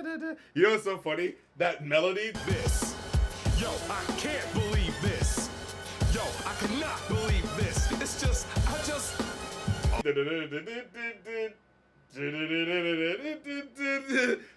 You know what's so funny? That melody. This. Yo, I can't believe this. Yo, I cannot believe this. It's just,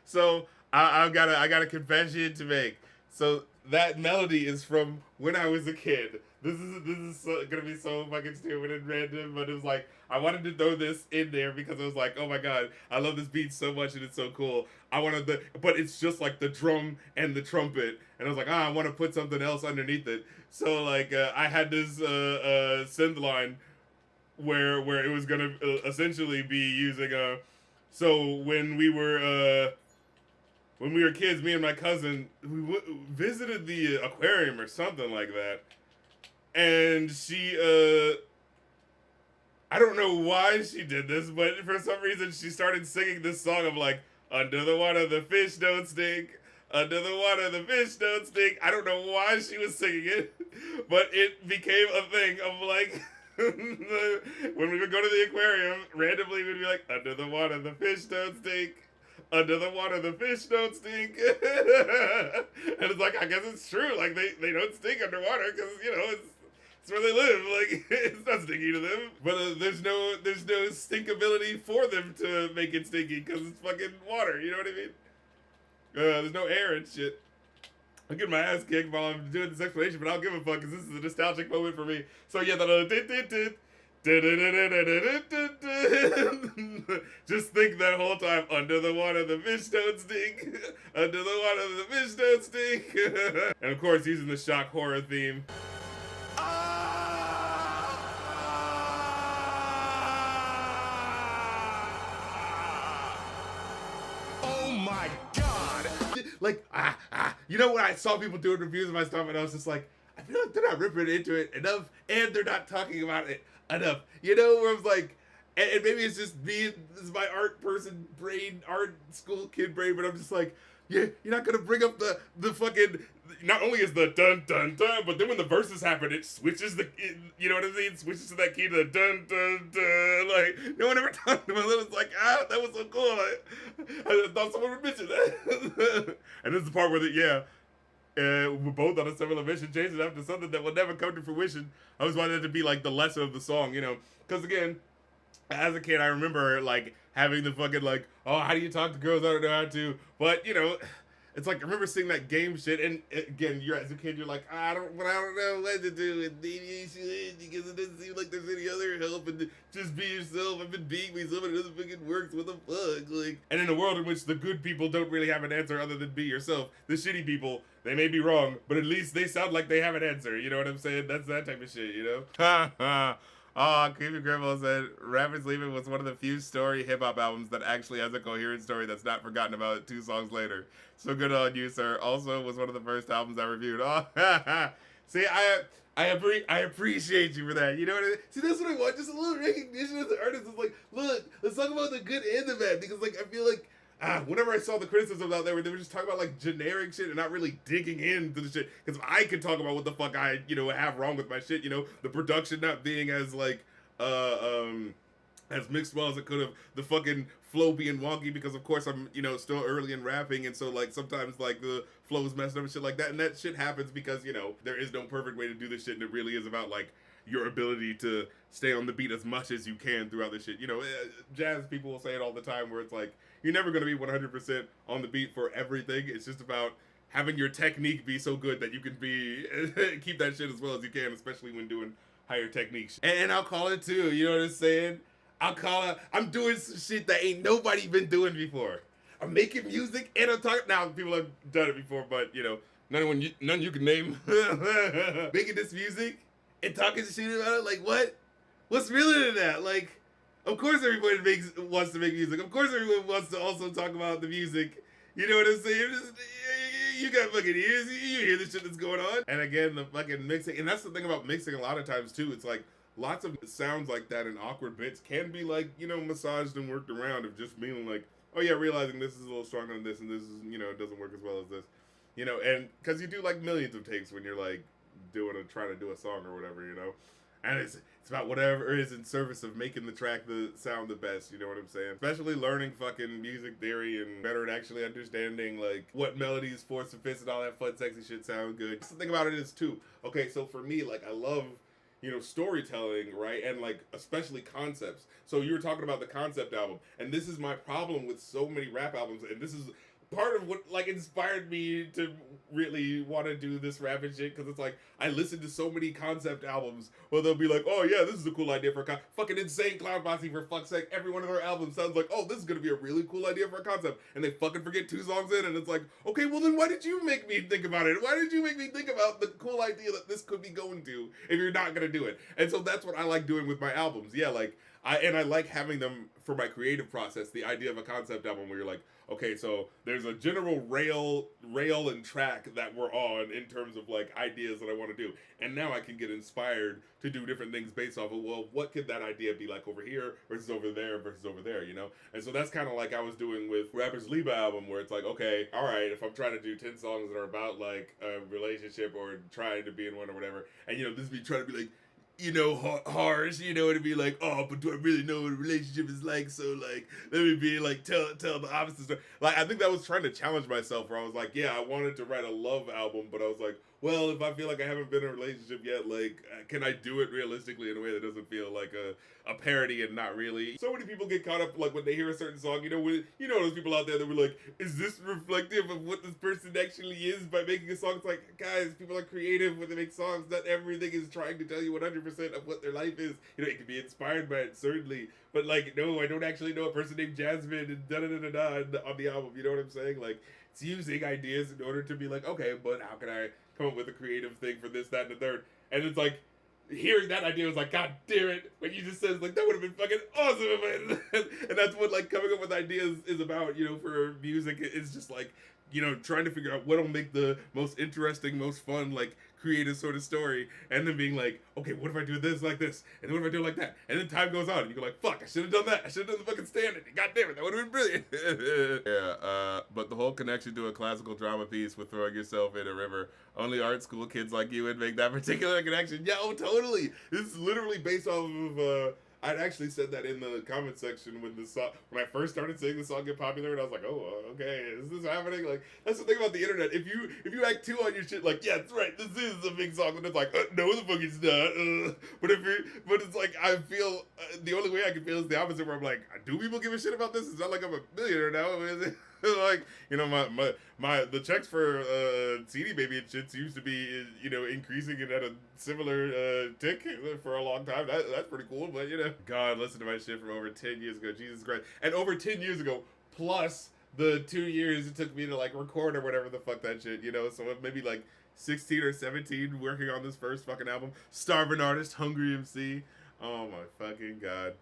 So I got a confession to make. So that melody is from when I was a kid. This is gonna be so fucking stupid and random, but it was like I wanted to throw this in there because it was like, oh my god, I love this beat so much and it's so cool. I wanted but it's just like the drum and the trumpet, and I was like, I want to put something else underneath it. So like I had this synth line where it was gonna essentially be using so when we were kids, me and my cousin, we visited the aquarium or something like that, and she I don't know why she did this, but for some reason she started singing this song of like, under the water the fish don't stink, under the water the fish don't stink. I don't know why she was singing it, but it became a thing of like when we would go to the aquarium, randomly we'd be like, under the water the fish don't stink, under the water the fish don't stink. And it's like, I guess it's true, like they don't stink underwater because, you know, it's where they live. Like, it's not stinky to them, but there's no stinkability for them to make it stinky because it's fucking water. You know what I mean? There's no air and shit. I'm getting my ass kicked while I'm doing this explanation, but I don't give a fuck because this is a nostalgic moment for me. So yeah, just think that whole time, under the water the fish don't stink, under the water the fish don't stink. And of course using the shock horror theme. oh my god. Like, you know, when I saw people doing reviews of my stuff and I was just like, I feel like they're not ripping into it enough and they're not talking about it enough. You know, where I was like, and maybe it's just me, this is my art person brain, art school kid brain, but I'm just like, yeah, you're not gonna bring up the fucking, not only is the dun dun dun, but then when the verses happen, it switches you know what I mean? It switches to that key to the dun dun dun. Like, no one ever talked about it. It's like, that was so cool. I thought someone would mention that. And this is the part where we're both on a similar mission, chasing after something that will never come to fruition. I always wanted it to be like the lesson of the song, you know? Because again, as a kid, I remember like having the fucking like, oh, how do you talk to girls? I don't know how to. But you know, it's like I remember seeing that game shit, and again, you're as a kid, you're like, I don't know what to do, and maybe you should, because it doesn't seem like there's any other help, and just be yourself. I've been being myself, and it doesn't fucking work. What the fuck? Like, and in a world in which the good people don't really have an answer other than be yourself, the shitty people, they may be wrong, but at least they sound like they have an answer. You know what I'm saying? That's that type of shit, you know? Ha ha. Creepy Grandma said, Rappers Liebe was one of the few story hip-hop albums that actually has a coherent story that's not forgotten about 2 songs later. So good on you, sir. Also was one of the first albums I reviewed. Oh, see, I appreciate you for that. You know what I mean? See, that's what I want. Just a little recognition as an artist. It's like, look, let's talk about the good and the bad. Because, like, I feel like, whenever I saw the criticisms out there where they were just talking about like generic shit and not really digging into the shit, because I could talk about what the fuck I, you know, have wrong with my shit, you know, the production not being as like, as mixed well as it could have, the fucking flow being wonky because of course I'm, you know, still early in rapping, and so like sometimes like the flow is messed up and shit like that, and that shit happens because, you know, there is no perfect way to do this shit, and it really is about like your ability to stay on the beat as much as you can throughout the shit. You know, jazz people will say it all the time where it's like, you're never going to be 100% on the beat for everything. It's just about having your technique be so good that you can keep that shit as well as you can, especially when doing higher techniques. And I'll call it too, you know what I'm saying? I'm doing some shit that ain't nobody been doing before. I'm making music and I'm talking, now people have done it before, but you know, none you can name. Making this music and talking shit about it, like what? What's realer than that? Like, of course everybody wants to make music. Of course everyone wants to also talk about the music. You know what I'm saying? You got fucking ears. You hear the shit that's going on. And again, the fucking mixing. And that's the thing about mixing a lot of times too. It's like lots of sounds like that and awkward bits can be like, you know, massaged and worked around of just being like, oh yeah, realizing this is a little stronger than this and this is, you know, it doesn't work as well as this. You know, and because you do like millions of takes when you're like trying to do a song or whatever, you know. and it's about whatever is in service of making the track sound the best, you know what I'm saying? Especially learning fucking music theory and better at actually understanding like what melodies, fourths and fifths and all that fun sexy shit sound good. The thing about it is too, okay, so for me, like I love, you know, storytelling, right? And like especially concepts. So you were talking about the concept album, and this is my problem with so many rap albums, and this is part of what like inspired me to really want to do this rapping shit, because it's like I listen to so many concept albums where they'll be like, oh yeah, this is a cool idea for a fucking Insane Clown Posse, for fuck's sake. Every one of their albums sounds like, oh, this is gonna be a really cool idea for a concept, and they fucking forget 2 songs in, and it's like, okay, well then why did you make me think about it? Why did you make me think about the cool idea that this could be going to if you're not gonna do it? And so that's what I like doing with my albums. Yeah, like I like having them for my creative process. The idea of a concept album where you're like, okay, so there's a general rail and track that we're on in terms of like ideas that I want to do, and now I can get inspired to do different things based off of, well, what could that idea be like over here versus over there, you know? And so that's kind of like I was doing with Rapper's Liebe album, where it's like, okay, all right, if I'm trying to do 10 songs that are about like a relationship or trying to be in one or whatever, and you know, this be trying to be like, you know, harsh, you know, to be like, oh, but do I really know what a relationship is like? So like, let me be like, tell the opposite story. Like, I think that was trying to challenge myself, where I was like, yeah, I wanted to write a love album, but I was like, well, if I feel like I haven't been in a relationship yet, like, can I do it realistically in a way that doesn't feel like a parody and not really? So many people get caught up, like, when they hear a certain song, you know those people out there that were like, is this reflective of what this person actually is by making a song? It's like, guys, people are creative when they make songs. Not everything is trying to tell you 100% of what their life is. You know, it can be inspired by it, certainly, but like, no, I don't actually know a person named Jasmine and da-da-da-da-da on the album, you know what I'm saying? Like, it's using ideas in order to be like, okay, but how can I come up with a creative thing for this, that, and the third? And it's like, hearing that idea was like, god damn it, when you just said, like, that would have been fucking awesome if I, and that's what, like, coming up with ideas is about, you know, for music. It's just like, you know, trying to figure out what'll make the most interesting, most fun, like, creative sort of story, and then being like, okay, what if I do this like this, and then what if I do it like that, and then time goes on, and you go like, fuck, I should have done that, I should have done the fucking stand-in, god damn it, that would have been brilliant. Yeah, but the whole connection to a classical drama piece with throwing yourself in a river, only art school kids like you would make that particular connection. Yeah, oh, totally. This is literally based off of, I'd actually said that in the comment section when I first started seeing the song get popular, and I was like, oh, okay, is this happening? Like, that's the thing about the internet. If you act too on your shit, like, yeah, that's right, this is a big song, and it's like, no, the fuck it's not. But it's like, I feel the only way I can feel is the opposite, where I'm like, do people give a shit about this? It's not like I'm a millionaire now, is it? Like, you know, the checks for CD Baby and shit seems to be, you know, increasing and at a similar tick for a long time. That's pretty cool, but, you know, God, listen to my shit from over 10 years ago, Jesus Christ. And over 10 years ago, plus the 2 years it took me to, like, record or whatever the fuck that shit, you know, so maybe, like, 16 or 17 working on this first fucking album. Starving Artist, Hungry MC. Oh my fucking God.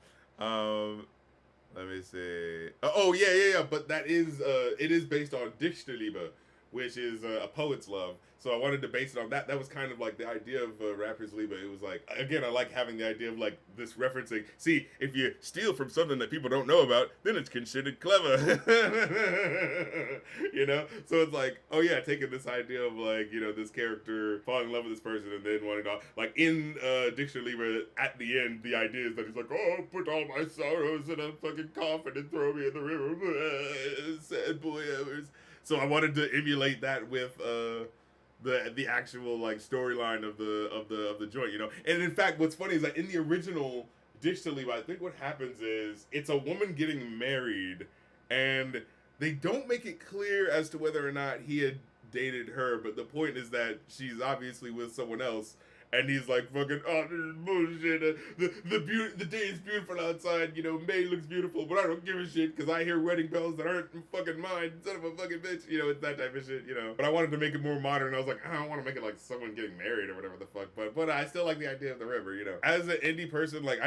Let me see. Oh, yeah. But that is, it is based on Liebe, which is a poet's love. So I wanted to base it on that. That was kind of like the idea of Rapper's Liebe. It was like, again, I like having the idea of like this referencing. See, if you steal from something that people don't know about, then it's considered clever. You know? So it's like, oh yeah, taking this idea of like, you know, this character falling in love with this person and then wanting to, like in Liebe, at the end, the idea is that he's like, oh, put all my sorrows in a fucking coffin and throw me in the river. Sad boy hours. So I wanted to emulate that with the actual like storyline of the joint, you know. And in fact, what's funny is that in the original Liebe, I think what happens is it's a woman getting married, and they don't make it clear as to whether or not he had dated her, but the point is that she's obviously with someone else. And he's like, fucking, oh, this is bullshit. The day is beautiful outside. You know, May looks beautiful, but I don't give a shit because I hear wedding bells that aren't fucking mine. Son of a fucking bitch. You know, it's that type of shit, you know. But I wanted to make it more modern. I was like, I don't want to make it like someone getting married or whatever the fuck. But I still like the idea of the river, you know. As an indie person, like,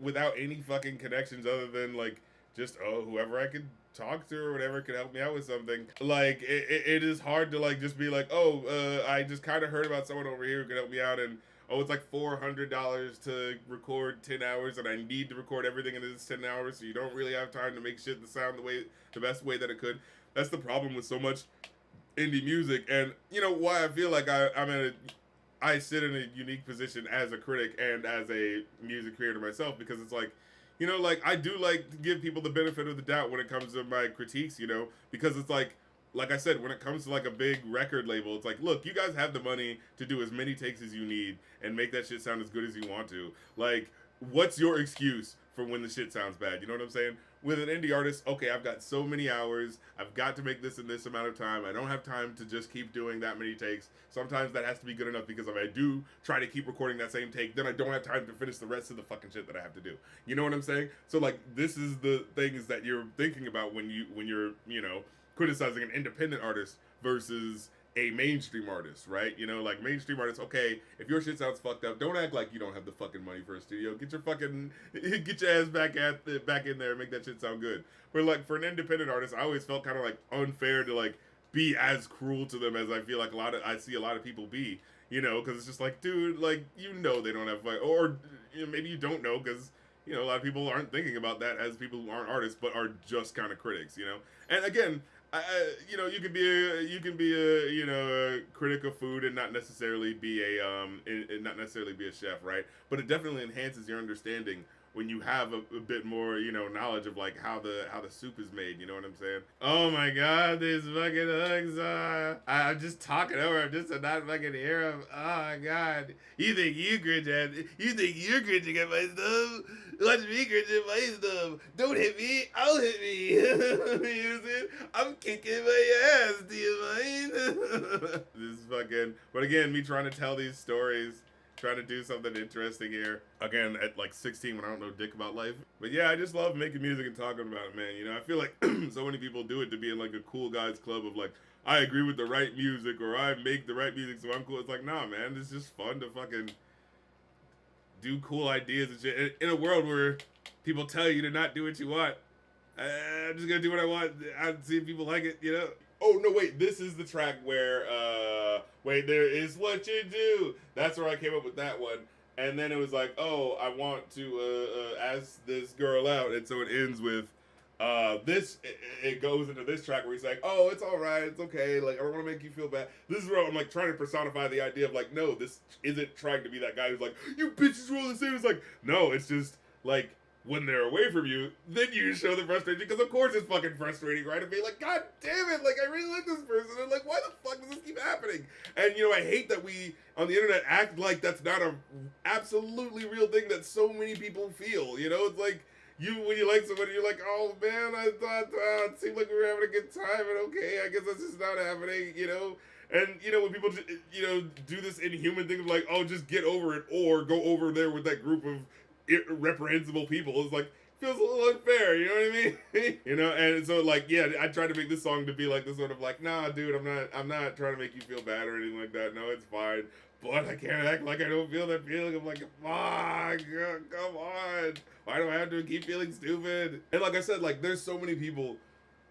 without any fucking connections other than, like, just, oh, whoever I could talk to or whatever could help me out with something. Like, it is hard to, like, just be like, oh, I just kind of heard about someone over here who could help me out, and oh, it's like $400 to record 10 hours, and I need to record everything in this 10 hours, so you don't really have time to make shit to sound the best way that it could. That's the problem with so much indie music, and you know why I feel like I sit in a unique position as a critic and as a music creator myself, because it's like, you know, like I do like to give people the benefit of the doubt when it comes to my critiques, you know, because it's like I said, when it comes to like a big record label, it's like, look, you guys have the money to do as many takes as you need and make that shit sound as good as you want to. Like, what's your excuse for when the shit sounds bad? You know what I'm saying? With an indie artist, okay, I've got so many hours, I've got to make this in this amount of time, I don't have time to just keep doing that many takes. Sometimes that has to be good enough, because if I do try to keep recording that same take, then I don't have time to finish the rest of the fucking shit that I have to do. You know what I'm saying? So like, this is the things that you're thinking about when you're, you know, criticizing an independent artist versus a mainstream artist, right? You know, like mainstream artists, okay, if your shit sounds fucked up, don't act like you don't have the fucking money for a studio. Get your ass back in there and make that shit sound good. But like for an independent artist, I always felt kind of like unfair to like be as cruel to them as I feel like I see a lot of people be, you know, because it's just like, dude, like, you know, they don't have, like, or you know, maybe you don't know, because, you know, a lot of people aren't thinking about that as people who aren't artists but are just kind of critics, you know. And again, you know, you can be a you know, a critic of food and not necessarily be a chef, right? But it definitely enhances your understanding when you have a bit more, you know, knowledge of like how the soup is made. You know what I'm saying? Oh my God, these fucking hooks! I'm just talking over him just to not fucking hear him. Oh my God, you think you're cringing at my stuff? Watch me cringe at my stuff. Don't hit me, I'll hit me. You know what I'm saying? I'm kicking my ass. Do you mind? This is fucking. But again, me trying to tell these stories, trying to do something interesting here. Again, at like 16 when I don't know dick about life. But yeah, I just love making music and talking about it, man. You know, I feel like so many people do it to be in like a cool guys club of like, I agree with the right music, or I make the right music, so I'm cool. It's like, nah, man, it's just fun to fucking do cool ideas and shit. In a world where people tell you to not do what you want, I'm just gonna do what I want. I'll see if people like it, you know? Oh, no, wait, this is the track where, wait, there is what you do. That's where I came up with that one. And then it was like, oh, I want to ask this girl out. And so it ends with it goes into this track where he's like, oh, it's all right, it's okay, like, I don't want to make you feel bad. This is where I'm like trying to personify the idea of like, no, this isn't trying to be that guy who's like, you bitches are all the same. It's like, no, it's just like, when they're away from you, then you show the frustration, because of course it's fucking frustrating, right? And be like, God damn it, like, I really like this person, and like, why the fuck does this keep happening? And, you know, I hate that we, on the internet, act like that's not a absolutely real thing that so many people feel, you know? It's like, when you like somebody, you're like, oh man, I thought it seemed like we were having a good time, and okay, I guess that's just not happening, you know? And, you know, when people, you know, do this inhuman thing of like, oh, just get over it, or go over there with that group of reprehensible people, it's like, feels a little unfair, you know what I mean? You know, and so like, yeah, I tried to make this song to be like this sort of like, nah, dude, I'm not trying to make you feel bad or anything like that. No, it's fine. But I can't act like I don't feel that feeling. I'm like, fuck, come on. Why do I have to keep feeling stupid? And like I said, like, there's so many people,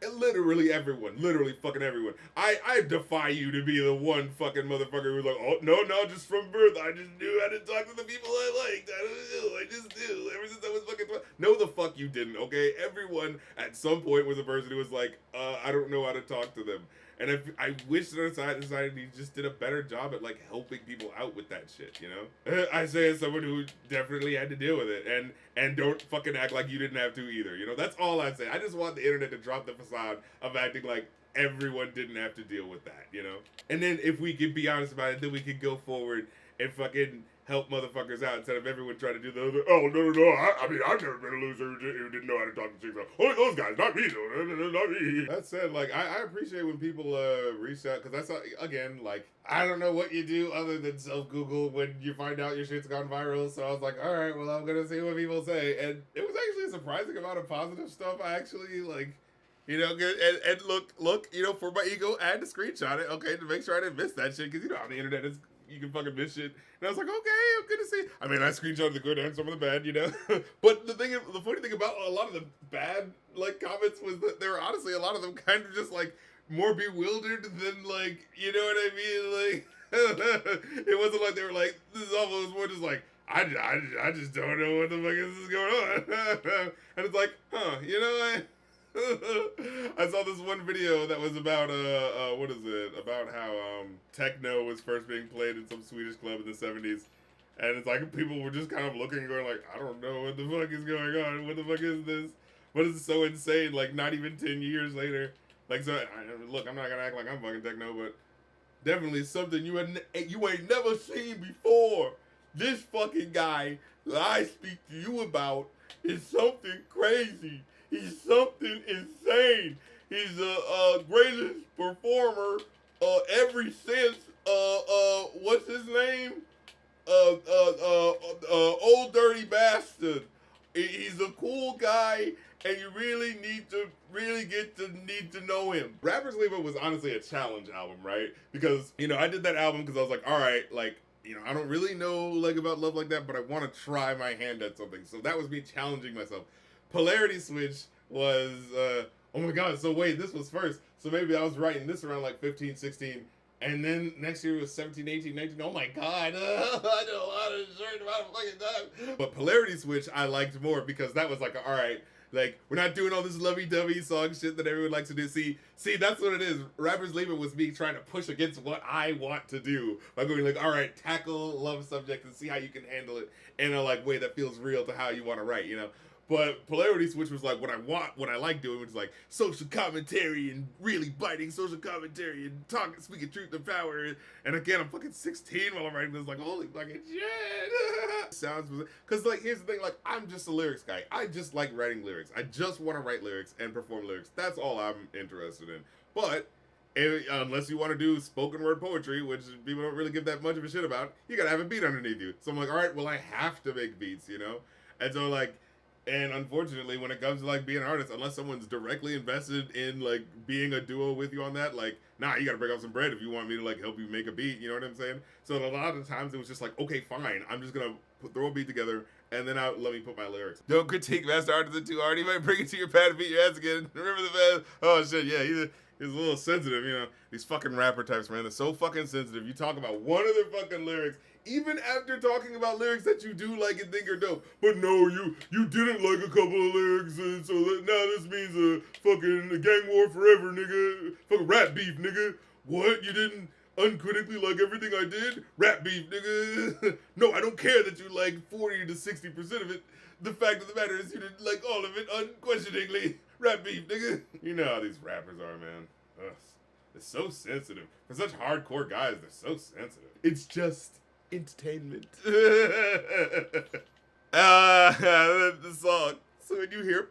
and literally everyone, literally fucking everyone. I defy you to be the one fucking motherfucker who's like, oh, no, just from birth, I just knew how to talk to the people I liked. I don't know, I just do. Ever since I was fucking 12. No, the fuck you didn't, okay? Everyone at some point was a person who was like, I don't know how to talk to them. And I wish that society just did a better job at, like, helping people out with that shit, you know? I say as someone who definitely had to deal with it, and don't fucking act like you didn't have to either, you know? That's all I say. I just want the internet to drop the facade of acting like everyone didn't have to deal with that, you know? And then if we can be honest about it, then we can go forward and fucking help motherfuckers out instead of everyone trying to do the other, oh, no, I mean, I've never been a loser who didn't know how to talk to chicks. Oh, those guys, not me, though, not me. That said, like, I appreciate when people reach out, because that's, again, like, I don't know what you do other than self-Google when you find out your shit's gone viral, so I was like, all right, well, I'm gonna see what people say, and it was actually a surprising amount of positive stuff. I actually, like, you know, and look, you know, for my ego, I had to screenshot it, okay, to make sure I didn't miss that shit, because, you know, on the internet, you can fucking miss shit. And I was like, okay, I'm good to see. I mean, I screenshotted the good and some of the bad, you know? But the funny thing about a lot of the bad, like, comments was that there were honestly a lot of them kind of just, like, more bewildered than, like, you know what I mean? Like, it wasn't like they were like, this is awful. It was more just like, I just don't know what the fuck is going on. And it's like, huh, you know what? I saw this one video that was about what is it? About how techno was first being played in some Swedish club in the 70s. And it's like people were just kind of looking and going like, I don't know what the fuck is going on. What the fuck is this? But it's so insane, like not even 10 years later. Like, so, look, I'm not gonna act like I'm fucking techno, but definitely something you ain't never seen before. This fucking guy that I speak to you about is something crazy. He's something insane. He's the greatest performer ever since what's his name? Old Dirty Bastard. He's a cool guy, and you really need to need to know him. Rapper's Liebe was honestly a challenge album, right? Because, you know, I did that album because I was like, all right, like, you know, I don't really know like about love like that, but I want to try my hand at something. So that was me challenging myself. Polarity Switch was, oh my God, so wait, this was first. So maybe I was writing this around like 15, 16. And then next year was 17, 18, 19. Oh my God. I did a lot of shit about a fucking time. But Polarity Switch I liked more because that was like, all right, like, we're not doing all this lovey-dovey song shit that everyone likes to do. See, that's what it is. Rapper's Liebe was me trying to push against what I want to do by going like, all right, tackle love subject and see how you can handle it in a like way that feels real to how you want to write, you know? But Polarity Switch was like what I like doing, which is like social commentary and really biting social commentary and speaking truth to power. And again, I'm fucking 16 while I'm writing this, like, holy fucking shit. Sounds, because like, here's the thing, like, I'm just a lyrics guy. I just like writing lyrics. I just want to write lyrics and perform lyrics. That's all I'm interested in. But unless you want to do spoken word poetry, which people don't really give that much of a shit about, you gotta have a beat underneath you. So I'm like, all right, well, I have to make beats, you know? And so like, and unfortunately, when it comes to like being an artist, unless someone's directly invested in like being a duo with you on that, like, nah, you gotta break up some bread if you want me to like help you make a beat, you know what I'm saying? So a lot of times it was just like, okay, fine, I'm just gonna throw a beat together and then let me put my lyrics. Don't critique Master Artisan too hard. He might bring it to your pad and beat your ass again. Remember the man? Oh shit, yeah, he's a little sensitive, you know. These fucking rapper types, man, they're so fucking sensitive. You talk about one of their fucking lyrics, even after talking about lyrics that you do like and think are dope. But no, you didn't like a couple of lyrics, and so now this means a fucking gang war forever, nigga. Fucking rap beef, nigga. What? You didn't uncritically like everything I did? Rap beef, nigga. No, I don't care that you like 40 to 60% of it. The fact of the matter is you didn't like all of it unquestioningly. Rap beef, nigga. You know how these rappers are, man. Ugh. They're so sensitive. For such hardcore guys, they're so sensitive. It's just entertainment. The song. So when you hear,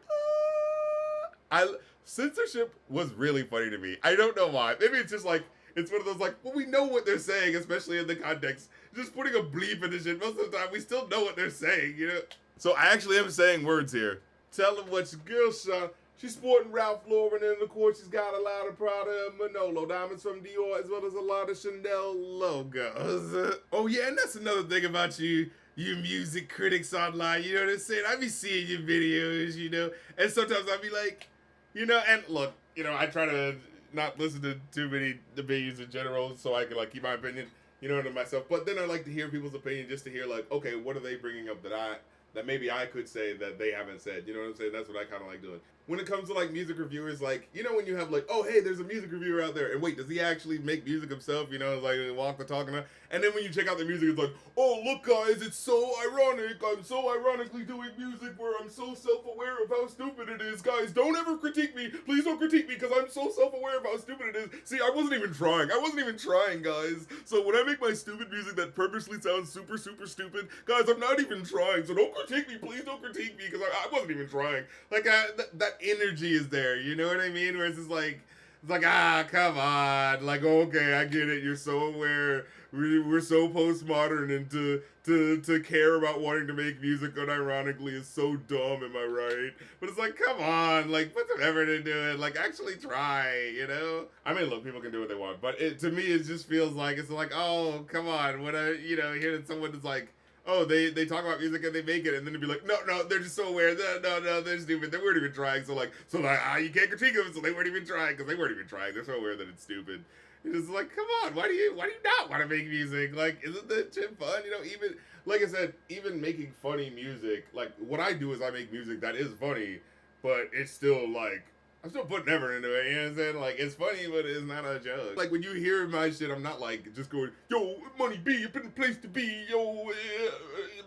censorship was really funny to me. I don't know why. Maybe it's just like, it's one of those like, well, we know what they're saying, especially in the context. Just putting a bleep in this shit, most of the time, we still know what they're saying, you know? So I actually am saying words here. Tell them what your girl saw. She's sporting Ralph Lauren, and of course she's got a lot of Prada and Manolo diamonds from Dior, as well as a lot of Chanel logos. Oh yeah, and that's another thing about you music critics online, you know what I'm saying? I be seeing your videos, you know, and sometimes I be like, you know, and look, you know, I try to not listen to too many opinions in general, so I can like keep my opinion, you know, to myself. But then I like to hear people's opinion just to hear like, okay, what are they bringing up that maybe I could say that they haven't said, you know what I'm saying? That's what I kind of like doing. When it comes to like music reviewers, like, you know when you have like, oh hey, there's a music reviewer out there, and wait, does he actually make music himself, you know, like walk the talk and that, and then when you check out the music, it's like, oh look guys, it's so ironic, I'm so ironically doing music where I'm so self-aware of how stupid it is, guys, don't ever critique me, please don't critique me, because I'm so self-aware of how stupid it is. See, I wasn't even trying, guys, so when I make my stupid music that purposely sounds super, super stupid, guys, I'm not even trying, so don't critique me, please don't critique me, because I wasn't even trying. Like, that energy is there, you know what I mean? Where it's just like, come on, like, okay, I get it, you're so aware, we're so postmodern, and to care about wanting to make music unironically is so dumb, am I right? But it's like, come on, like, put some effort into it, like, actually try, you know? I mean, look, people can do what they want, but to me, it just feels like, it's like, oh, come on, when I, you know, hear that someone is like, oh, they talk about music and they make it, and then they'd be like, no, they're just so aware. No, they're stupid. They weren't even trying. So you can't critique them. So they weren't even trying because they weren't even trying. They're so aware that it's stupid. It's just like, come on, why do you not want to make music? Like, isn't that shit fun? You know, even like I said, even making funny music. Like, what I do is I make music that is funny, but it's still like I'm still putting effort into it, you know what I'm saying? Like, it's funny, but it's not a joke. Like, when you hear my shit, I'm not like just going, yo, Money B, up in the place to be, yo,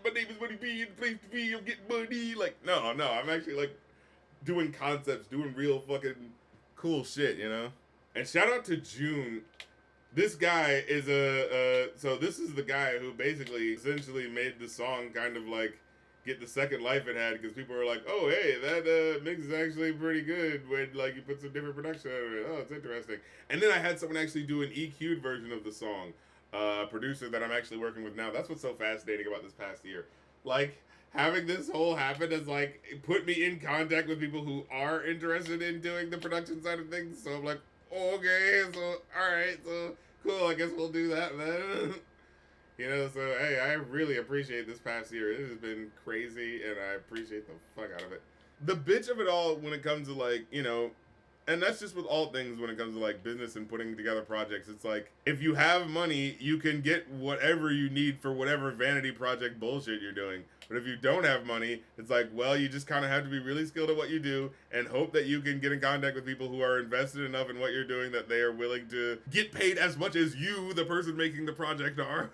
my name is Money B, in the place to be, I'm getting money. Like, no, I'm actually like doing concepts, doing real fucking cool shit, you know? And shout out to June. This guy is so this is the guy who basically essentially made the song kind of like get the second life it had, because people were like, oh, hey, that mix is actually pretty good when like you put some different production over it. Oh, it's interesting. And then I had someone actually do an EQ'd version of the song, a producer that I'm actually working with now. That's what's so fascinating about this past year. Like, having this whole happen has like put me in contact with people who are interested in doing the production side of things. So I'm like, oh, okay, so all right, so cool, I guess we'll do that then. You know, so hey, I really appreciate this past year. It has been crazy, and I appreciate the fuck out of it. The bitch of it all when it comes to like, you know, and that's just with all things when it comes to like business and putting together projects. It's like, if you have money, you can get whatever you need for whatever vanity project bullshit you're doing. But if you don't have money, it's like, well, you just kind of have to be really skilled at what you do and hope that you can get in contact with people who are invested enough in what you're doing that they are willing to get paid as much as you, the person making the project, are,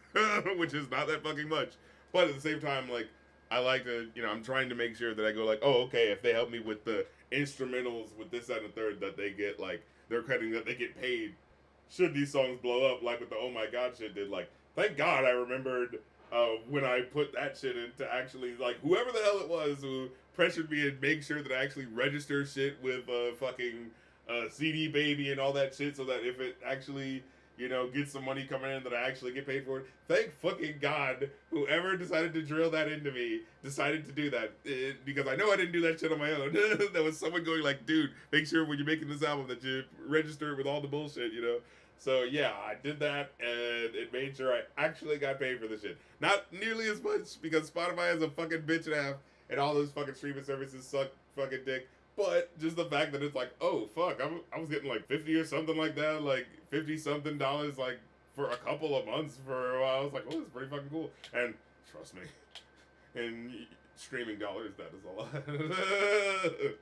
which is not that fucking much. But at the same time, like, I like to, you know, I'm trying to make sure that I go like, oh, okay, if they help me with the instrumentals, with this, that, and the third, that they get, like, they're crediting that they get paid should these songs blow up, like with the Oh My God shit did. Like, thank God I remembered when I put that shit in to actually, like, whoever the hell it was who pressured me and make sure that I actually register shit with fucking CD Baby and all that shit, so that if it actually, you know, get some money coming in that I actually get paid for it. Thank fucking God whoever decided to drill that into me decided to do that, because I know I didn't do that shit on my own. There was someone going like, dude, make sure when you're making this album that you register with all the bullshit, you know? So yeah, I did that, and it made sure I actually got paid for this shit. Not nearly as much, because Spotify is a fucking bitch and a half, and all those fucking streaming services suck fucking dick. But just the fact that it's like, oh, fuck, I was getting like 50 or something like that, like 50 something dollars, like for a couple of months for a while. I was like, oh, this is pretty fucking cool. And trust me, in streaming dollars, that is a lot.